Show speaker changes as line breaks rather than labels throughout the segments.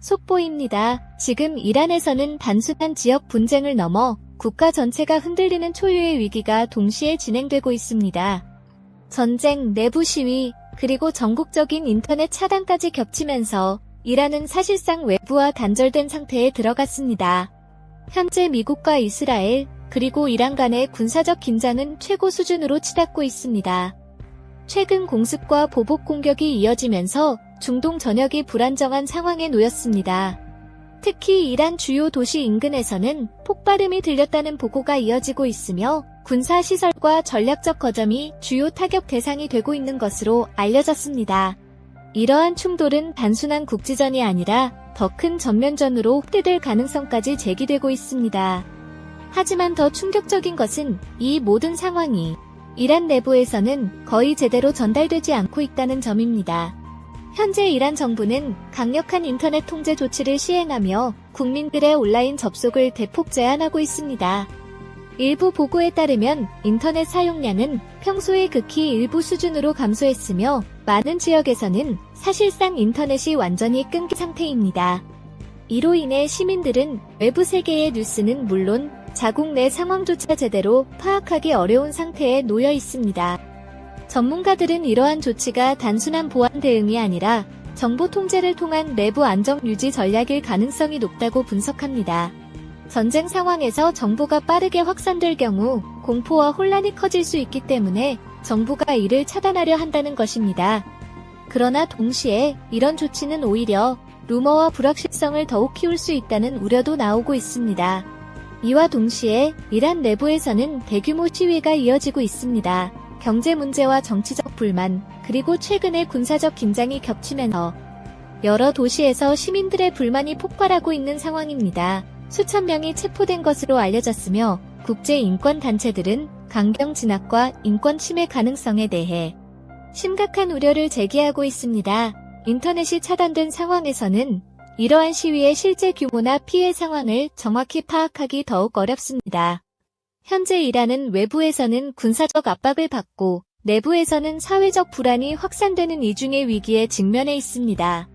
속보입니다. 지금 이란에서는 단순한 지역 분쟁을 넘어 국가 전체가 흔들리는 초유의 위기가 동시에 진행되고 있습니다. 전쟁, 내부 시위, 그리고 전국적인 인터넷 차단까지 겹치면서 이란은 사실상 외부와 단절된 상태에 들어갔습니다. 현재 미국과 이스라엘, 그리고 이란 간의 군사적 긴장은 최고 수준으로 치닫고 있습니다. 최근 공습과 보복 공격이 이어지면서 중동 전역이 불안정한 상황에 놓였습니다. 특히 이란 주요 도시 인근에서는 폭발음이 들렸다는 보고가 이어지고 있으며 군사시설과 전략적 거점이 주요 타격 대상이 되고 있는 것으로 알려졌습니다. 이러한 충돌은 단순한 국지전이 아니라 더 큰 전면전으로 확대될 가능성까지 제기되고 있습니다. 하지만 더 충격적인 것은 이 모든 상황이 이란 내부에서는 거의 제대로 전달되지 않고 있다는 점입니다. 현재 이란 정부는 강력한 인터넷 통제 조치를 시행하며 국민들의 온라인 접속을 대폭 제한하고 있습니다. 일부 보고에 따르면 인터넷 사용량은 평소의 극히 일부 수준으로 감소했으며 많은 지역에서는 사실상 인터넷이 완전히 끊긴 상태입니다. 이로 인해 시민들은 외부 세계의 뉴스는 물론 자국 내 상황조차 제대로 파악하기 어려운 상태에 놓여 있습니다. 전문가들은 이러한 조치가 단순한 보안 대응이 아니라 정보 통제를 통한 내부 안정 유지 전략일 가능성이 높다고 분석합니다. 전쟁 상황에서 정보가 빠르게 확산될 경우 공포와 혼란이 커질 수 있기 때문에 정부가 이를 차단하려 한다는 것입니다. 그러나 동시에 이런 조치는 오히려 루머와 불확실성을 더욱 키울 수 있다는 우려도 나오고 있습니다. 이와 동시에 이란 내부에서는 대규모 시위가 이어지고 있습니다. 경제 문제와 정치적 불만, 그리고 최근의 군사적 긴장이 겹치면서 여러 도시에서 시민들의 불만이 폭발하고 있는 상황입니다. 수천 명이 체포된 것으로 알려졌으며 국제인권단체들은 강경 진압과 인권 침해 가능성에 대해 심각한 우려를 제기하고 있습니다. 인터넷이 차단된 상황에서는 이러한 시위의 실제 규모나 피해 상황을 정확히 파악하기 더욱 어렵습니다. 현재 이란은 외부에서는 군사적 압박을 받고 내부에서는 사회적 불안이 확산되는 이중의 위기에 직면해 있습니다.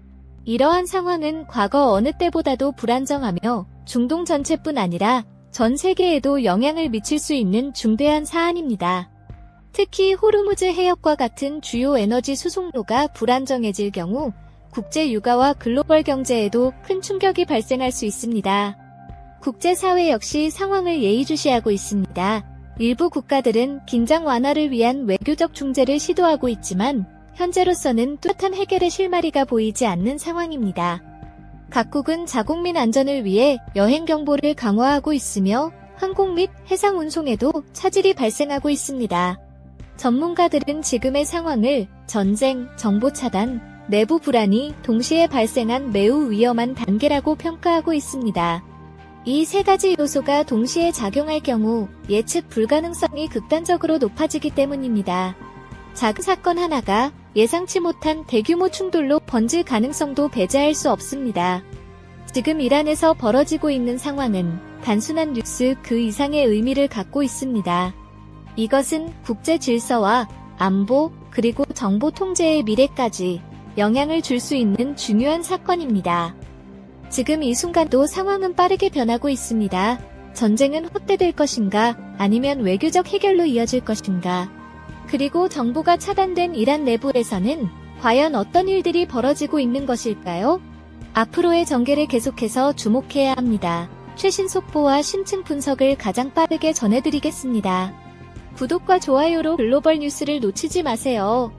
이러한 상황은 과거 어느 때보다도 불안정하며 중동 전체뿐 아니라 전 세계에도 영향을 미칠 수 있는 중대한 사안입니다. 특히 호르무즈 해협과 같은 주요 에너지 수송로가 불안정해질 경우 국제 유가와 글로벌 경제에도 큰 충격이 발생할 수 있습니다. 국제사회 역시 상황을 예의주시하고 있습니다. 일부 국가들은 긴장 완화를 위한 외교적 중재를 시도하고 있지만 현재로서는 뚜렷한 해결의 실마리가 보이지 않는 상황입니다. 각국은 자국민 안전을 위해 여행 경보를 강화하고 있으며 항공 및 해상 운송에도 차질이 발생하고 있습니다. 전문가들은 지금의 상황을 전쟁, 정보 차단, 내부 불안이 동시에 발생한 매우 위험한 단계라고 평가하고 있습니다. 이 세 가지 요소가 동시에 작용할 경우 예측 불가능성이 극단적으로 높아지기 때문입니다. 작은 사건 하나가 예상치 못한 대규모 충돌로 번질 가능성도 배제할 수 없습니다. 지금 이란에서 벌어지고 있는 상황은 단순한 뉴스 그 이상의 의미를 갖고 있습니다. 이것은 국제 질서와 안보, 그리고 정보 통제의 미래까지 영향을 줄 수 있는 중요한 사건입니다. 지금 이 순간도 상황은 빠르게 변하고 있습니다. 전쟁은 확대될 것인가, 아니면 외교적 해결로 이어질 것인가? 그리고 정보가 차단된 이란 내부에서는 과연 어떤 일들이 벌어지고 있는 것일까요? 앞으로의 전개를 계속해서 주목해야 합니다. 최신 속보와 심층 분석을 가장 빠르게 전해드리겠습니다. 구독과 좋아요로 글로벌 뉴스를 놓치지 마세요.